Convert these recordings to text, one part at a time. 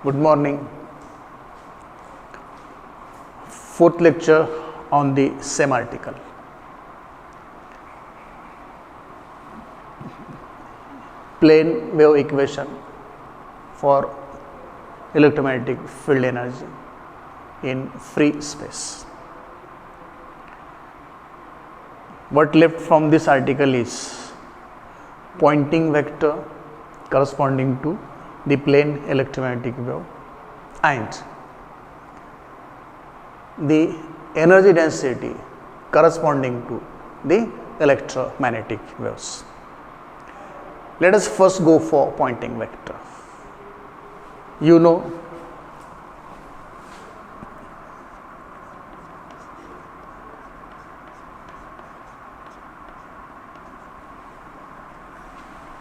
Good morning. Fourth lecture on the same article. Plane wave equation for electromagnetic field energy in free space. What left from this article is Poynting vector corresponding to the plane electromagnetic wave and the energy density corresponding to the electromagnetic waves. Let us first go for Poynting vector. You know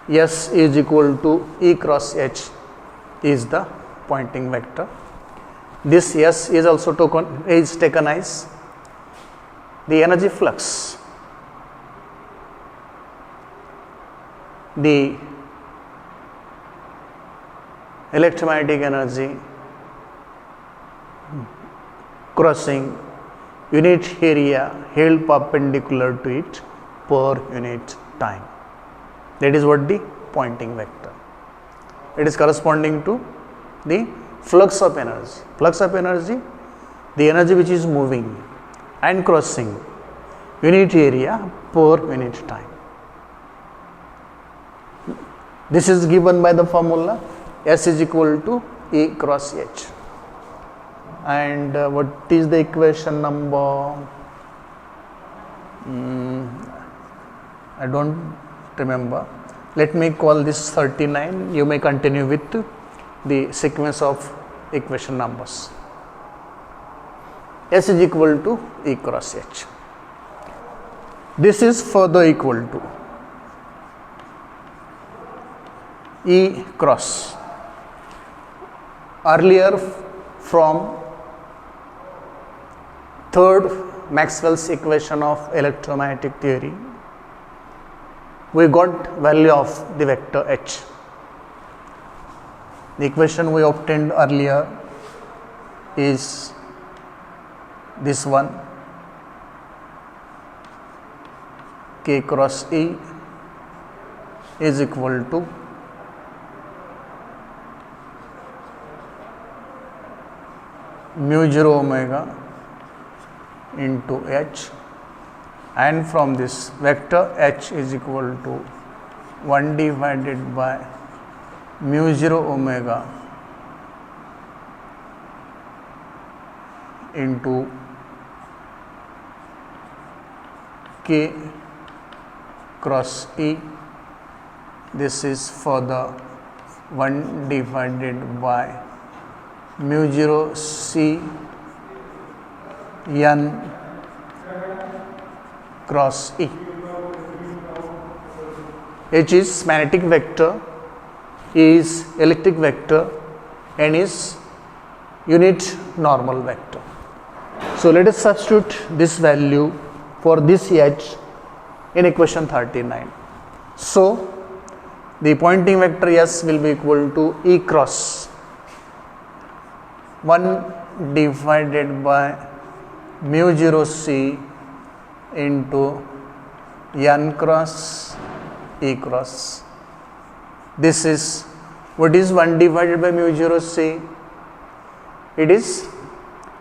S is equal to E cross H is the Poynting vector. This S is also taken as the energy flux. The electromagnetic energy crossing unit area held perpendicular to it per unit time. That is what the Poynting vector. It is corresponding to the flux of energy. Flux of energy, the energy which is moving and crossing unit area per unit time. This is given by the formula S is equal to E cross H. And what is the equation number? I don't remember. Let me call this 39. You may continue with the sequence of equation numbers. S is equal to E cross H. This is further equal to E cross. Earlier from third Maxwell's equation of electromagnetic theory, we got value of the vector H. The equation we obtained earlier is this one, K cross E is equal to mu 0 omega into H, and from this vector H is equal to 1 divided by mu 0 omega into K cross E. This is for the 1 divided by mu 0 C n cross E. H is magnetic vector, E is electric vector, N is unit normal vector. So let us substitute this value for this H in equation 39. So the Poynting vector S will be equal to E cross 1 divided by mu 0 C into n cross E cross. This is, what is 1 divided by mu 0 C? It is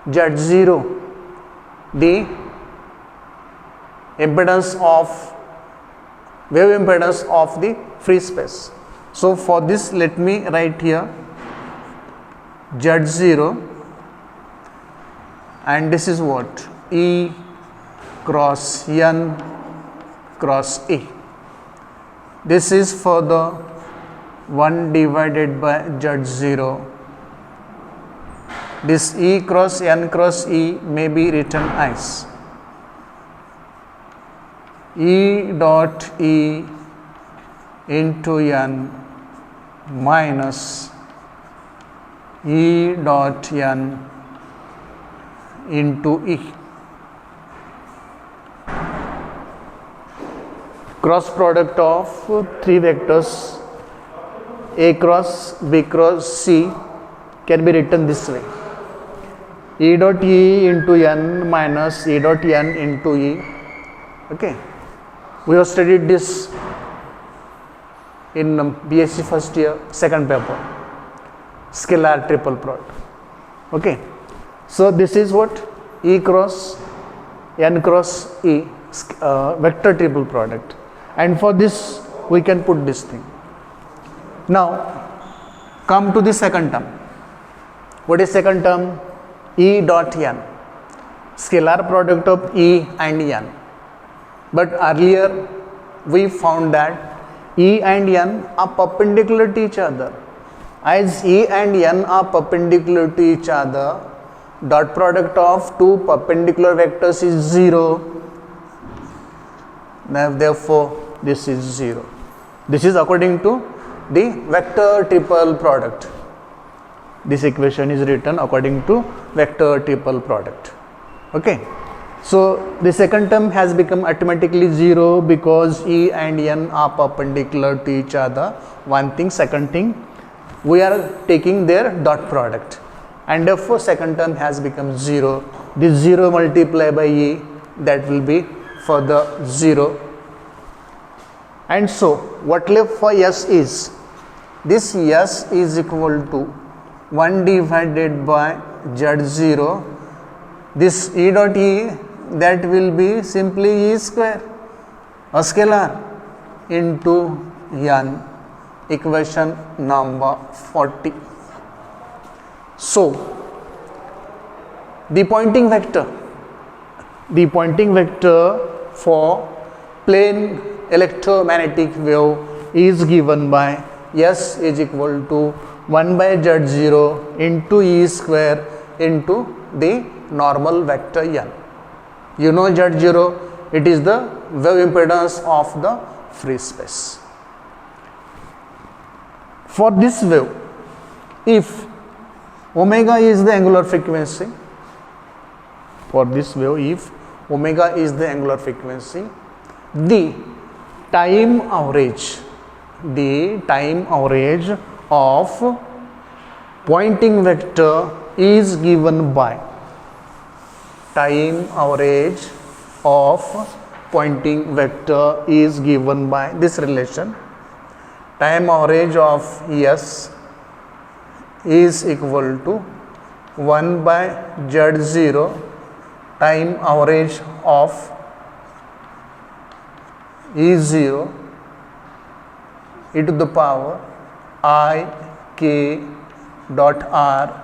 Z0, the impedance of wave impedance of the free space. So for this, let me write here Z0, and this is what? E cross n cross E. This is for the 1 divided by Z0. This E cross n cross E may be written as E dot E into n minus E dot n into E. Cross product of three vectors A cross B cross C can be written this way: E dot E into N minus E dot N into E. Okay, we have studied this in BSc first year, second paper, scalar triple product. Okay, so this is what? E cross N cross E, vector triple product, and for this we can put this thing. Now come to the second term. What is second term? E dot N, scalar product of E and N. But earlier we found that E and N are perpendicular to each other. As E and N are perpendicular to each other, dot product of two perpendicular vectors is 0. Therefore, this is 0. This is according to the vector triple product. This equation is written according to vector triple product. Okay. So the second term has become automatically 0 because E and N are perpendicular to each other. One thing. Second thing, we are taking their dot product, and therefore second term has become 0. This 0 multiplied by E, that will be further 0. And so what left for S is, this S is equal to 1 divided by Z0. This E dot E, that will be simply E square, a scalar, into N, equation number 40. So the Poynting vector for plane electromagnetic wave is given by S is equal to 1 by Z0 into E square into the normal vector N. You know Z0, it is the wave impedance of the free space. For this wave, if omega is the angular frequency, the time average of Poynting vector is given by this relation. Time average of S is equal to 1 by Z0 time average of E0 e to the power I k dot r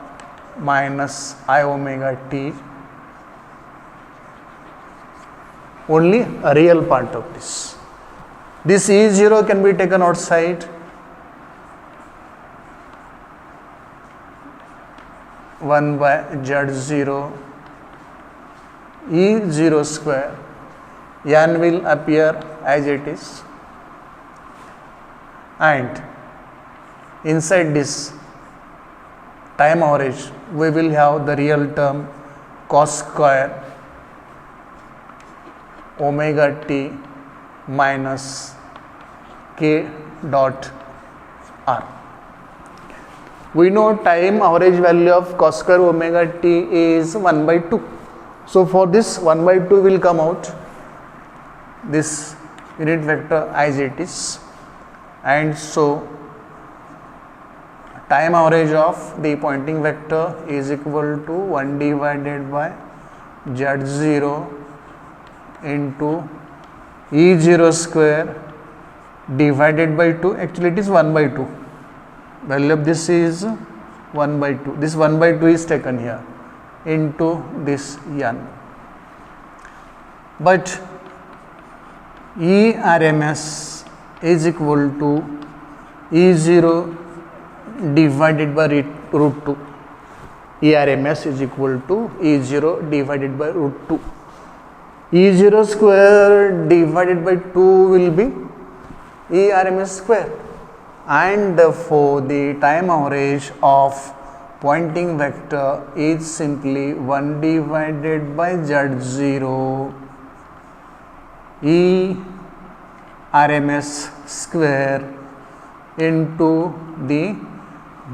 minus I omega t, only a real part of this. This E0 can be taken outside. 1 by Z0 E0 square, N will appear as it is, and inside this time average we will have the real term cos square omega t minus k dot r. We know time average value of cos square omega t is 1 by 2. So for this 1 by 2 will come out, this unit vector as it is, and so time average of the Poynting vector is equal to 1 divided by Z0 into E0 square divided by 2. Actually it is 1 by 2. Value of this is 1 by 2. This 1 by 2 is taken here into this N. But E RMS is equal to E0 divided by root 2. E RMS is equal to E0 divided by root 2. E0 square divided by 2 will be E RMS square, and therefore the time average of Poynting vector is simply 1 divided by Z0 E RMS square into the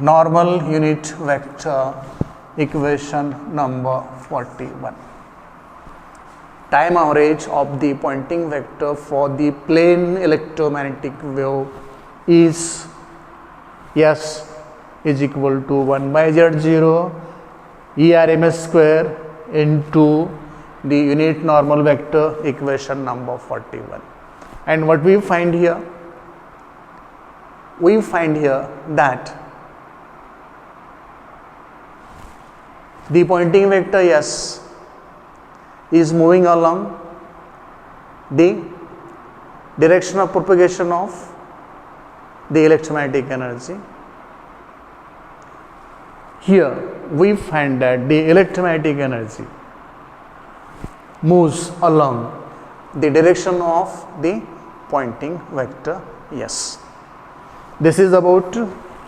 normal unit vector equation number 41. Time average of the Poynting vector for the plane electromagnetic wave is S is equal to 1 by Z0 ERMS square into the unit normal vector equation number 41. And what we find here? We find here that the Poynting vector S is moving along the direction of propagation of the electromagnetic energy. Here we find that the electromagnetic energy moves along the direction of the Poynting vector S. This is about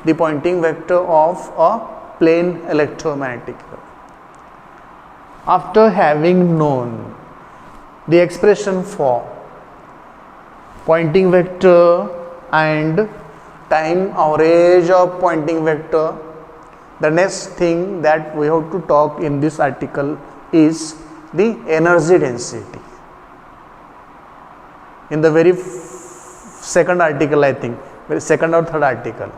the Poynting vector of a plane electromagnetic wave. After having known the expression for Poynting vector and time average of Poynting vector, the next thing that we have to talk in this article is the energy density. In the very second article, I think, second or third article,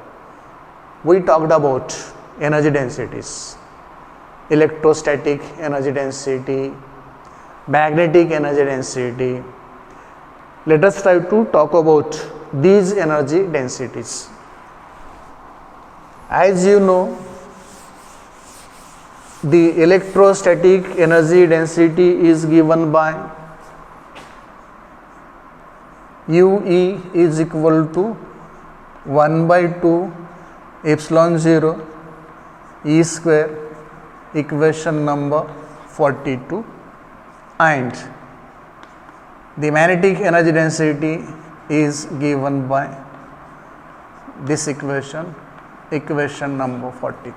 we talked about energy densities. Electrostatic energy density, magnetic energy density. Let us try to talk about these energy densities. As you know, the electrostatic energy density is given by UE is equal to 1 by 2 epsilon 0 E square, equation number 42, and the magnetic energy density is given by this equation number 43.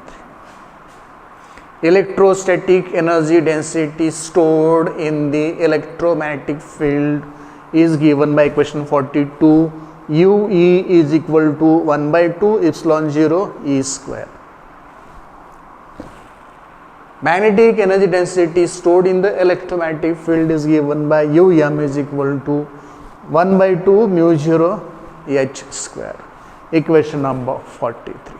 Electrostatic energy density stored in the electromagnetic field is given by equation 42. UE is equal to 1 by 2 epsilon 0 E square. Magnetic energy density stored in the electromagnetic field is given by UM is equal to 1 by 2 mu 0 H square, equation number 43.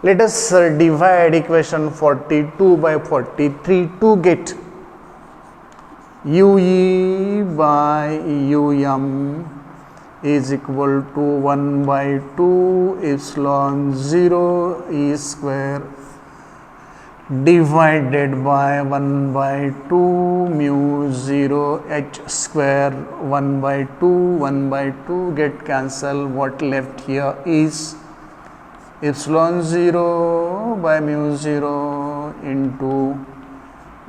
Let us divide equation 42 by 43 to get UE by UM is equal to 1 by 2 epsilon 0 E square divided by 1 by 2 mu 0 H square. 1 by 2 get cancelled. What left here is epsilon 0 by mu 0 into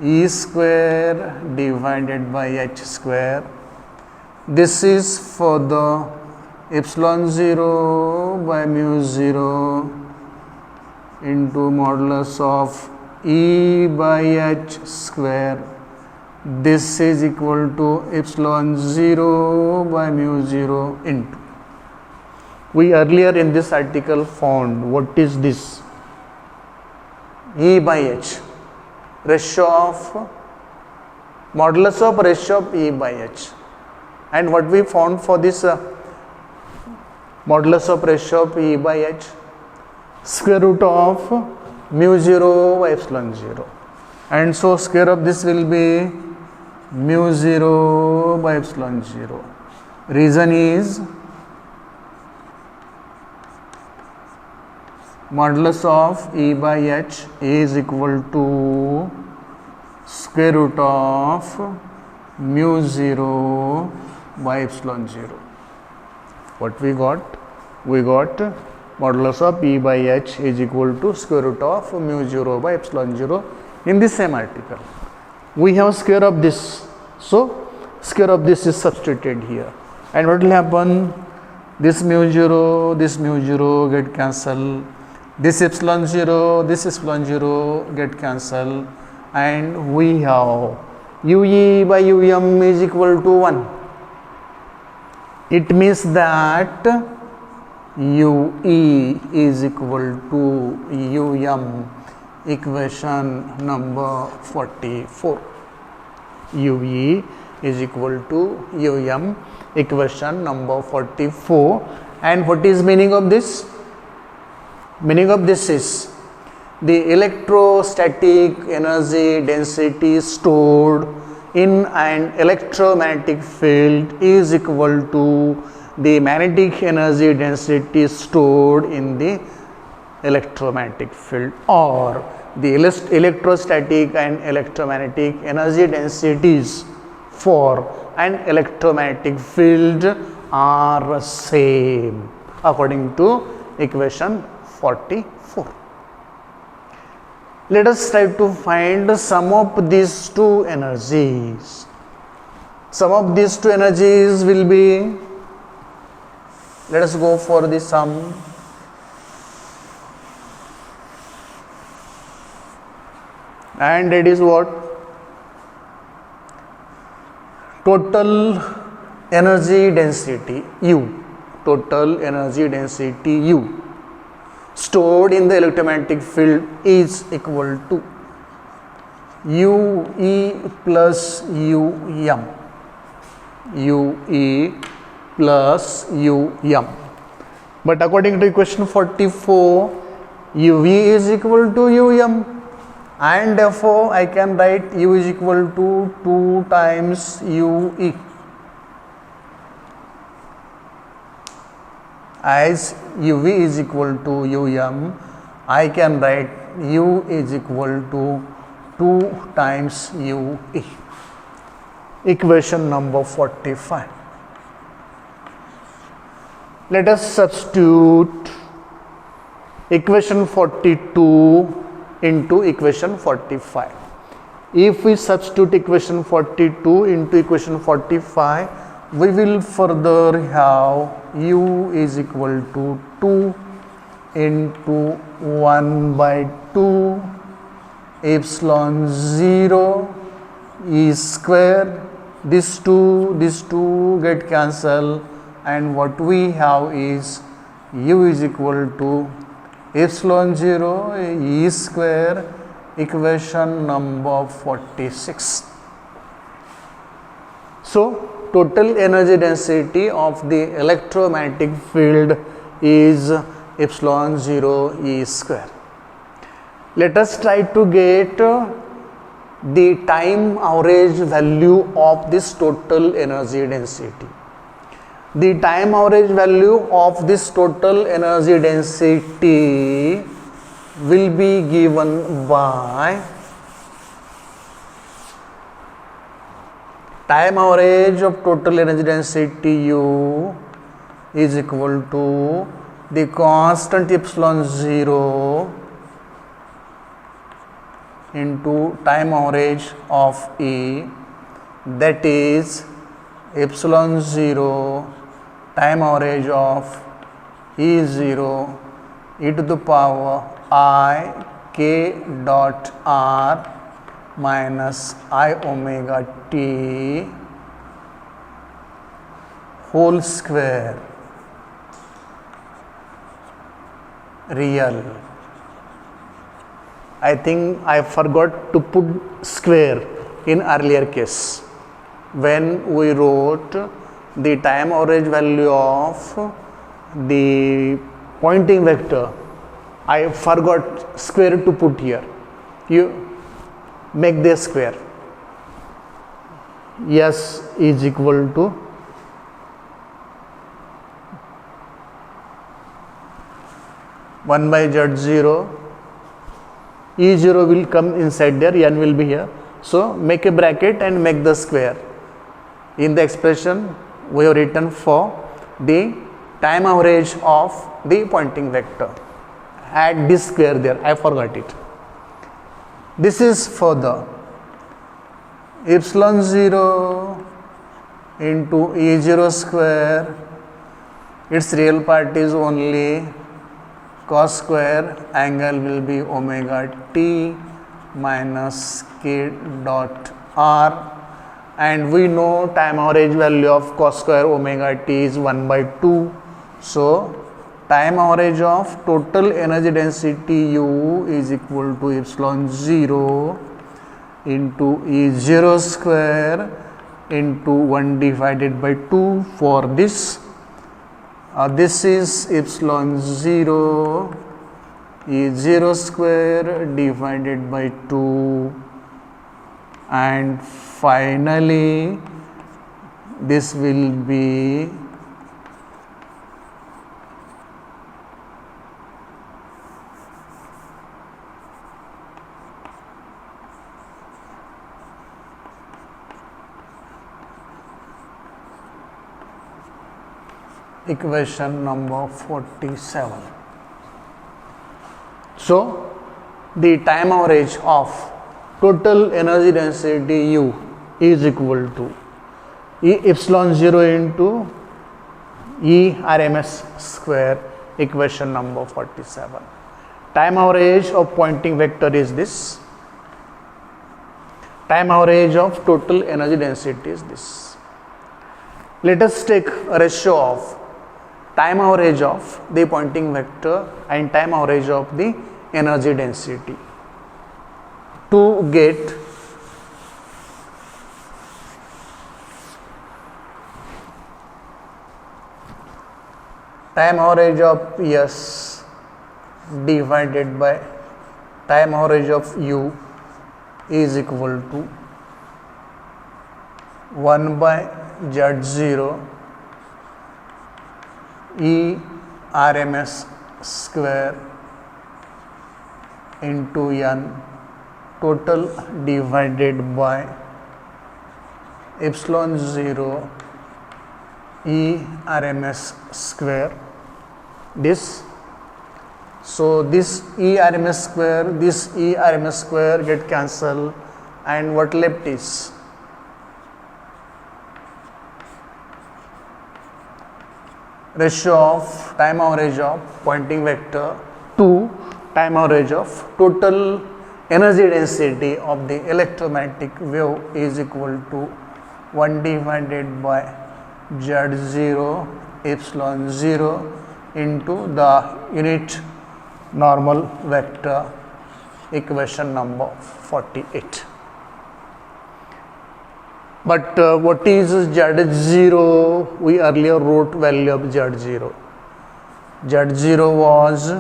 E square divided by H square. This is for the epsilon 0 by mu 0 into modulus of E by H square. This is equal to epsilon 0 by mu 0 into. We earlier in this article found what is this? E by H, ratio of modulus of ratio of E by H. And what we found for this modulus of ratio of E by H? Square root of mu 0 by epsilon 0. And so square of this will be mu 0 by epsilon 0. Reason is modulus of E by H is equal to square root of mu 0 by epsilon 0. What we got? We got modulus of E by H is equal to square root of mu 0 by epsilon 0 in the same article. We have square of this, so square of this is substituted here. And what will happen? This mu 0 get cancelled. This epsilon 0 get cancelled. And we have UE by UM is equal to 1. It means that UE is equal to UM, equation number 44. UE is equal to UM, equation number 44. And what is meaning of this? Meaning of this is the electrostatic energy density stored in an electromagnetic field is equal to the magnetic energy density stored in the electromagnetic field, or the electrostatic and electromagnetic energy densities for an electromagnetic field are same according to equation 44. Let us try to find the sum of these two energies. Sum of these two energies will be, let us go for the sum. And it is what? Total energy density U. Total energy density U stored in the electromagnetic field is equal to UE plus UM. UE plus UM. But according to equation 44, UV is equal to UM, and therefore I can write U is equal to 2 times UE. As UV is equal to UM, I can write U is equal to 2 times UE. Equation number 45. Let us substitute equation 42 into equation 45. If we substitute equation 42 into equation 45, we will further have U is equal to 2 into 1 by 2 epsilon 0 E square. These two get cancelled, and what we have is U is equal to epsilon 0 E square, equation number 46. So total energy density of the electromagnetic field is epsilon 0 E square. Let us try to get the time average value of this total energy density. The time average value of this total energy density will be given by time average of total energy density U is equal to the constant epsilon 0 into time average of E, that is epsilon 0 time average of E0 e to the power I k dot r minus I omega t whole square real. I think I forgot to put square in earlier case when we wrote the time average value of the Poynting vector. I forgot square to put here. You make the square. S is equal to one by Z0. E0 will come inside there, N will be here. So make a bracket and make the square. In the expression we have written for the time average of the Poynting vector. Add this square there, I forgot it. This is for the epsilon 0 into E0 square. Its real part is only cos square, angle will be omega t minus k dot r, and we know time average value of cos square omega t is 1 by 2. So time average of total energy density U is equal to epsilon 0 into E0 square into 1 divided by 2 for this. This is epsilon 0 E0 square divided by 2, and finally this will be equation number 47. So, the time average of total energy density U is equal to E epsilon 0 into E RMS square, equation number 47. Time average of Poynting vector is this. Time average of total energy density is this. Let us take a ratio of time average of the Poynting vector and time average of the energy density to get time average of S divided by time average of U is equal to 1 by Z0 E RMS square into N total divided by epsilon 0 E RMS square. This, so this E RMS square get cancelled, and what left is ratio of time average of Poynting vector to time average of total energy density of the electromagnetic wave is equal to 1 divided by Z0 epsilon 0 into the unit normal vector, equation number 48. But what is Z0? We earlier wrote value of Z0. Z0 was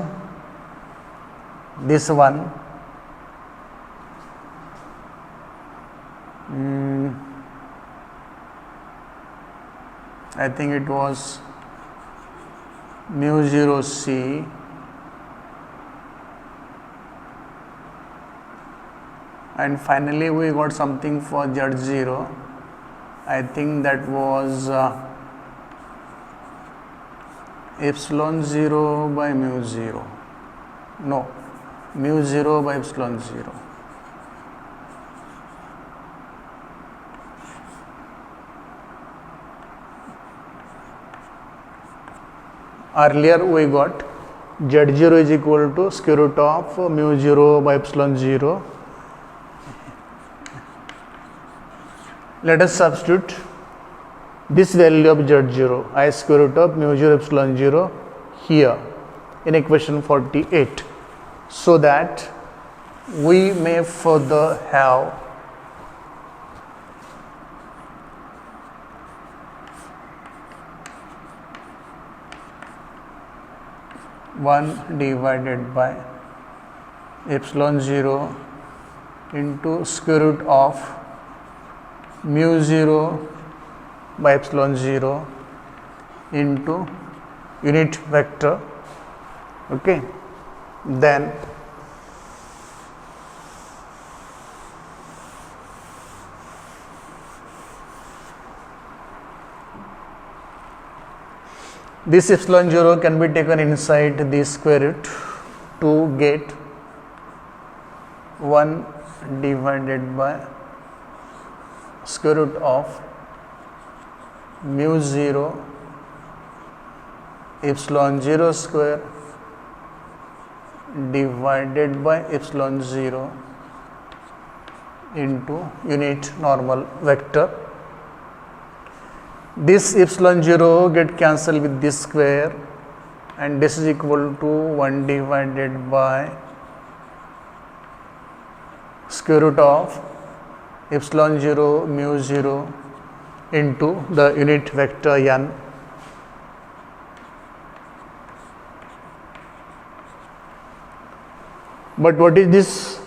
this one. I think it was mu 0 C and finally we got something for Z0. I think that was epsilon 0 by mu 0. No, mu 0 by epsilon 0. Earlier we got Z0 is equal to square root of mu 0 by epsilon 0. Let us substitute this value of Z0 as square root of mu 0 epsilon 0 here in equation 48, so that we may further have one divided by epsilon 0 into square root of mu 0 by epsilon 0 into unit vector. Okay, then this epsilon 0 can be taken inside the square root to get 1 divided by square root of mu 0 epsilon 0 square divided by epsilon 0 into unit normal vector. This epsilon 0 get cancelled with this square, and this is equal to 1 divided by square root of epsilon 0 mu 0 into the unit vector n. But what is this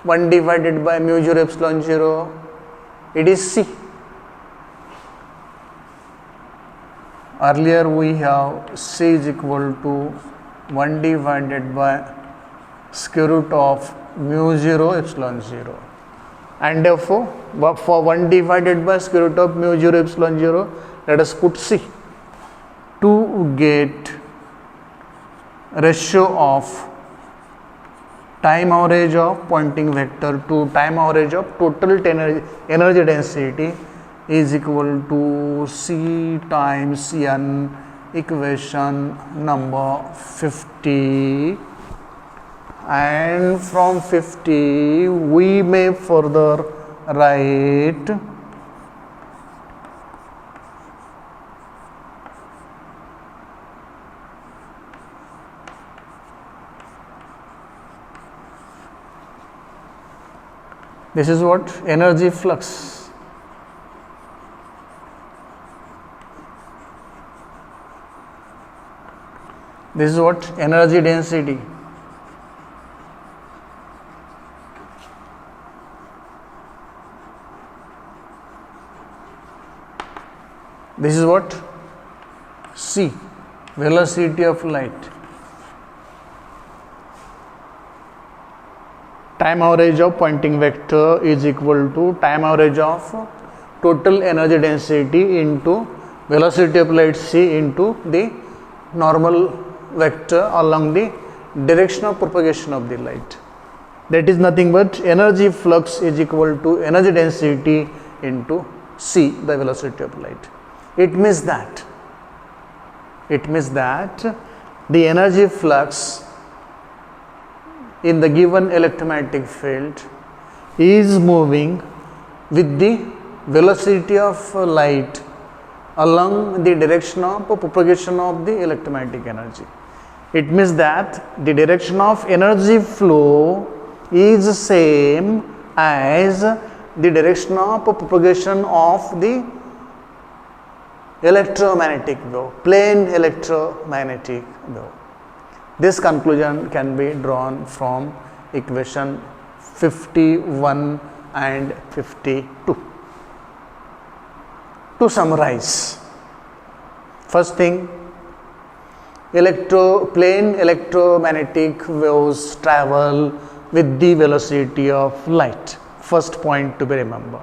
1 divided by mu 0 epsilon 0? It is C. Earlier we have C is equal to 1 divided by square root of mu 0 epsilon 0, and therefore for 1 divided by square root of mu 0 epsilon 0, let us put C to get ratio of time average of Poynting vector to time average of total energy density is equal to C times n, equation number 50, and from 50 we may further write this is what energy flux. This is what energy density. This is what C, velocity of light. Time average of Poynting vector is equal to time average of total energy density into velocity of light C into the normal vector along the direction of propagation of the light. That is nothing but energy flux is equal to energy density into C, the velocity of light. It means that the energy flux in the given electromagnetic field is moving with the velocity of light along the direction of propagation of the electromagnetic energy. It means that the direction of energy flow is same as the direction of propagation of the electromagnetic wave, plane electromagnetic wave. This conclusion can be drawn from equation 51 and 52. To summarize, first thing, plane electromagnetic waves travel with the velocity of light. First point to be remembered.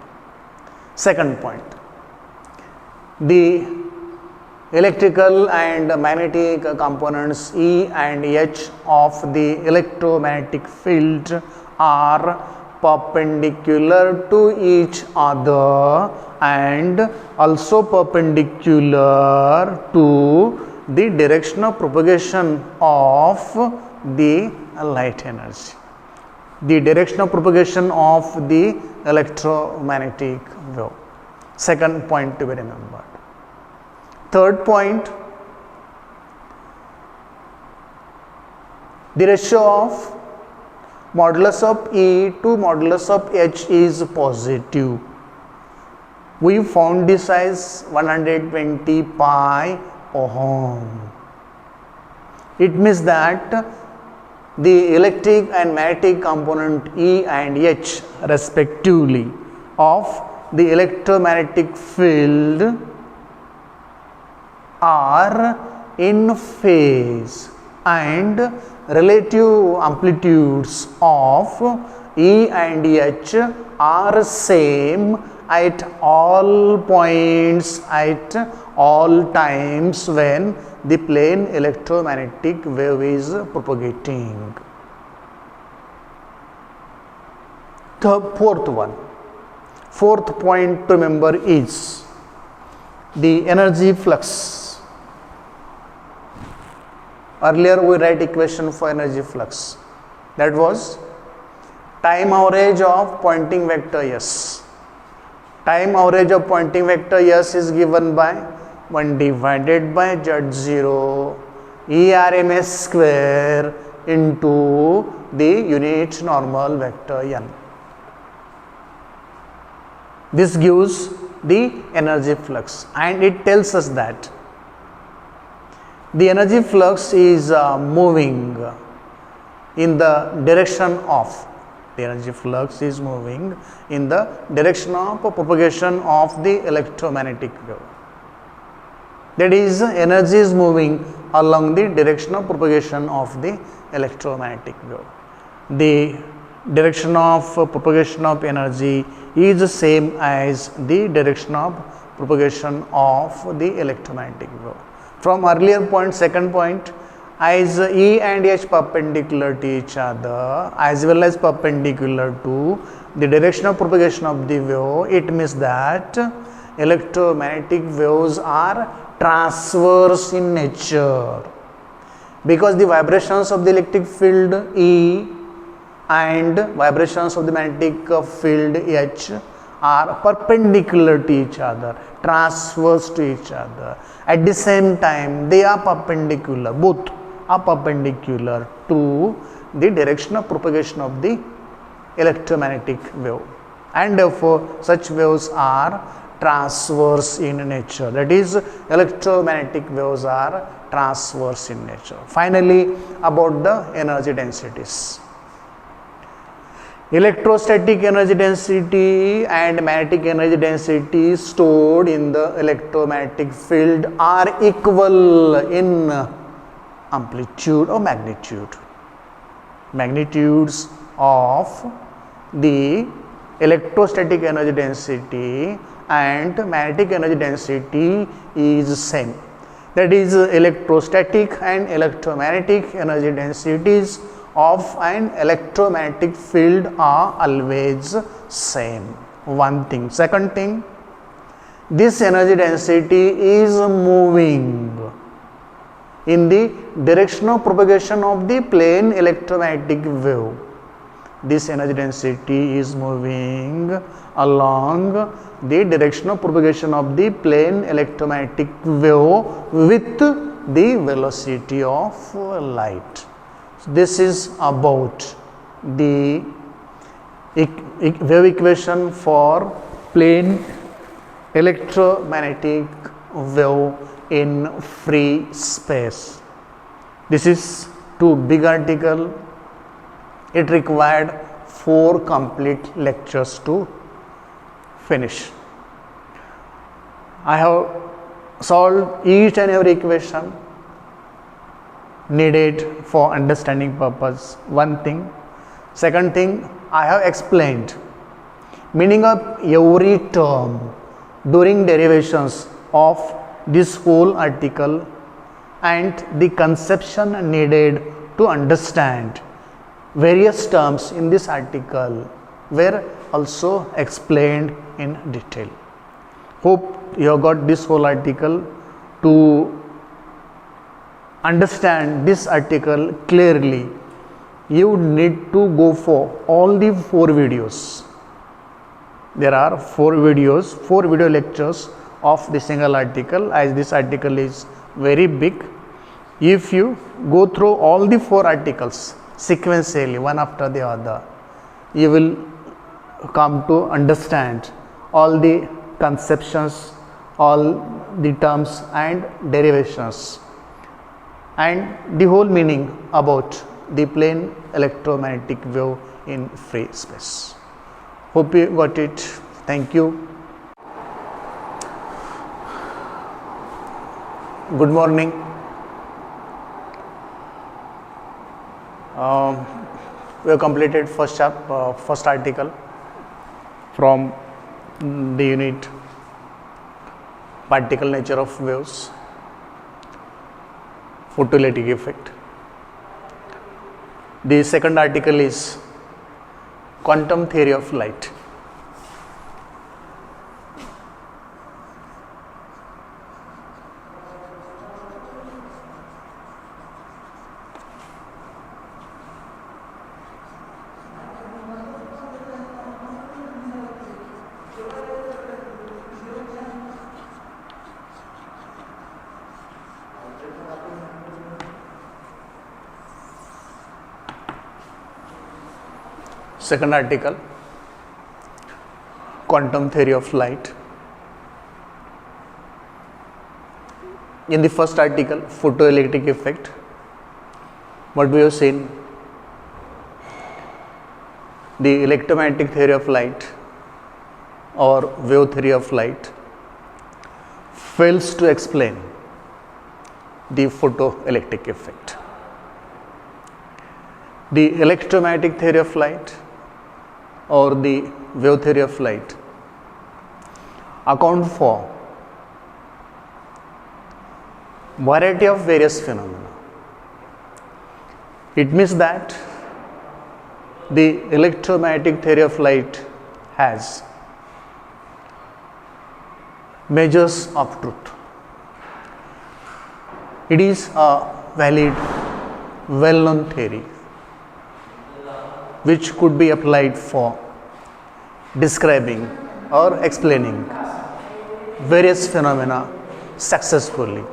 Second point, the electrical and magnetic components E and H of the electromagnetic field are perpendicular to each other and also perpendicular to the direction of propagation of the light energy, the direction of propagation of the electromagnetic wave. Second point to be remembered. Third point, the ratio of modulus of E to modulus of H is positive. We found this as 120 pi ohm. It means that the electric and magnetic component E and H respectively of the electromagnetic field are in phase and relative amplitudes of E and H are same at all points at all times when the plane electromagnetic wave is propagating. The fourth point to remember is the energy flux. Earlier we write equation for energy flux, that was time average of Poynting vector S. Time average of Poynting vector S is given by 1 divided by Z0 ERMS square into the unit normal vector n. This gives the energy flux, and it tells us that the energy flux is moving in the direction of propagation of the electromagnetic wave. That is, energy is moving along the direction of propagation of the electromagnetic wave. The direction of propagation of energy is the same as the direction of propagation of the electromagnetic wave. From earlier point, second point, as E and H perpendicular to each other as well as perpendicular to the direction of propagation of the wave, it means that electromagnetic waves are transverse in nature, because the vibrations of the electric field E and vibrations of the magnetic field H are perpendicular to each other, transverse to each other. At the same time, they are perpendicular, both are perpendicular to the direction of propagation of the electromagnetic wave, and therefore such waves are transverse in nature. That is, electromagnetic waves are transverse in nature. Finally, about the energy densities. Electrostatic energy density and magnetic energy density stored in the electromagnetic field are equal in amplitude or magnitude. Magnitudes of the electrostatic energy density and magnetic energy density is same. That is, electrostatic and electromagnetic energy densities of an electromagnetic field are always same. One thing. Second thing, this energy density is moving in the direction of propagation of the plane electromagnetic wave. This energy density is moving along the direction of propagation of the plane electromagnetic wave with the velocity of light. So this is about the wave equation for plane electromagnetic wave in free space. This is too big article. It required 4 complete lectures to finish. I have solved each and every equation needed for understanding purpose. One thing. Second thing, I have explained meaning of every term during derivations of this whole article, and the conception needed to understand various terms in this article were also explained in detail. Hope you have got this whole article. To understand this article clearly, you need to go for all the 4 videos. There are 4 videos, 4 video lectures of the single article, as this article is very big. If you go through all the 4 articles sequentially, one after the other, you will come to understand all the conceptions, all the terms and derivations, and the whole meaning about the plane electromagnetic wave in free space. Hope you got it. Thank you. Good morning. We have completed first article from the unit particle nature of waves, photoelectric effect. The second article is quantum theory of light. Second article, quantum theory of light. In the first article, photoelectric effect, what we have seen, the electromagnetic theory of light or wave theory of light fails to explain the photoelectric effect. The electromagnetic theory of light or the wave theory of light account for variety of various phenomena. It means that the electromagnetic theory of light has measures of truth. It is a valid, well-known theory which could be applied for describing or explaining various phenomena successfully.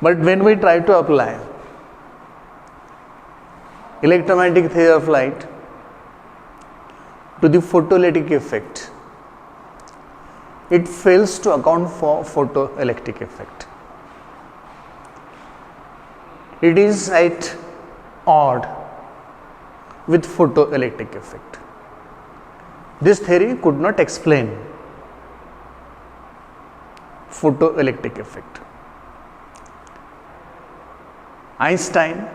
But when we try to apply electromagnetic theory of light to the photoelectric effect, it fails to account for photoelectric effect. It is at odd with photoelectric effect. This theory could not explain photoelectric effect. Einstein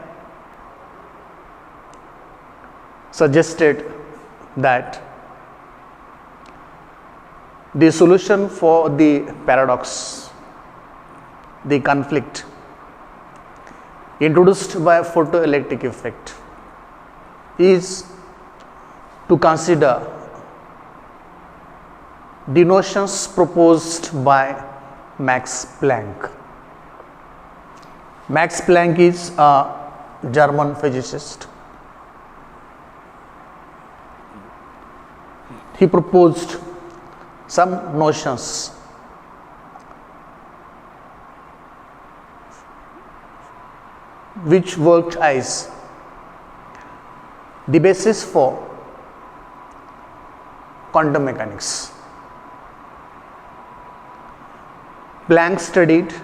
suggested that the solution for the paradox, the conflict introduced by photoelectric effect, is to consider the notions proposed by Max Planck. Max Planck is a German physicist. He proposed some notions which worked as the basis for quantum mechanics. Planck studied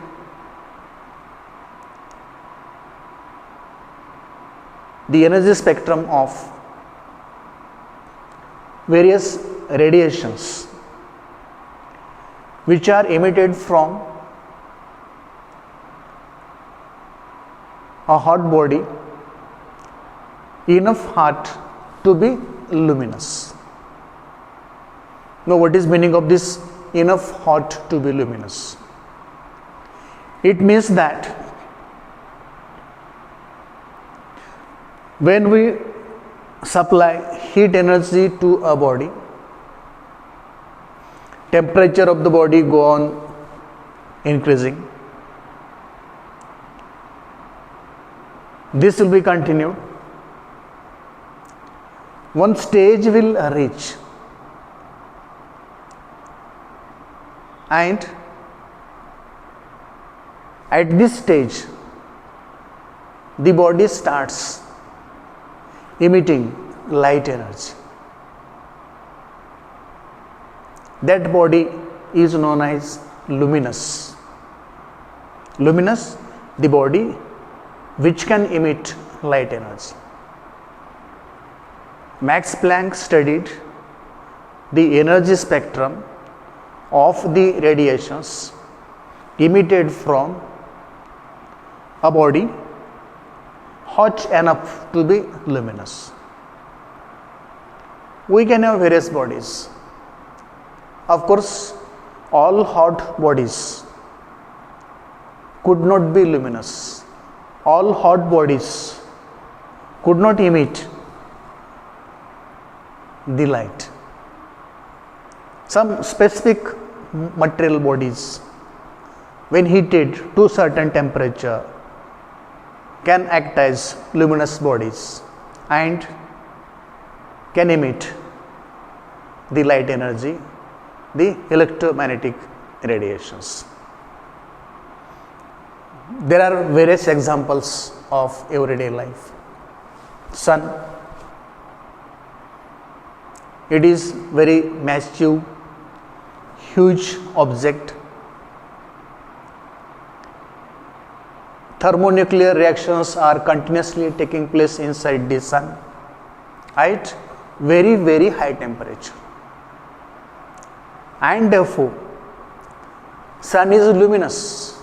the energy spectrum of various radiations which are emitted from a hot body enough hot to be luminous. Now, what is meaning of this enough hot to be luminous? It means that when we supply heat energy to a body, temperature of the body go on increasing. This will be continued. One stage will reach, and at this stage the body starts emitting light energy. That body is known as luminous. Luminous, the body which can emit light energy. Max Planck studied the energy spectrum of the radiations emitted from a body hot enough to be luminous. We can have various bodies. Of course, all hot bodies could not be luminous. All hot bodies could not emit the light. Some specific material bodies, when heated to certain temperature, can act as luminous bodies and can emit the light energy, the electromagnetic radiations. There are various examples of everyday life. sun. It is very massive, huge object. Thermonuclear reactions are continuously taking place inside the sun at very high temperature, and therefore sun is luminous.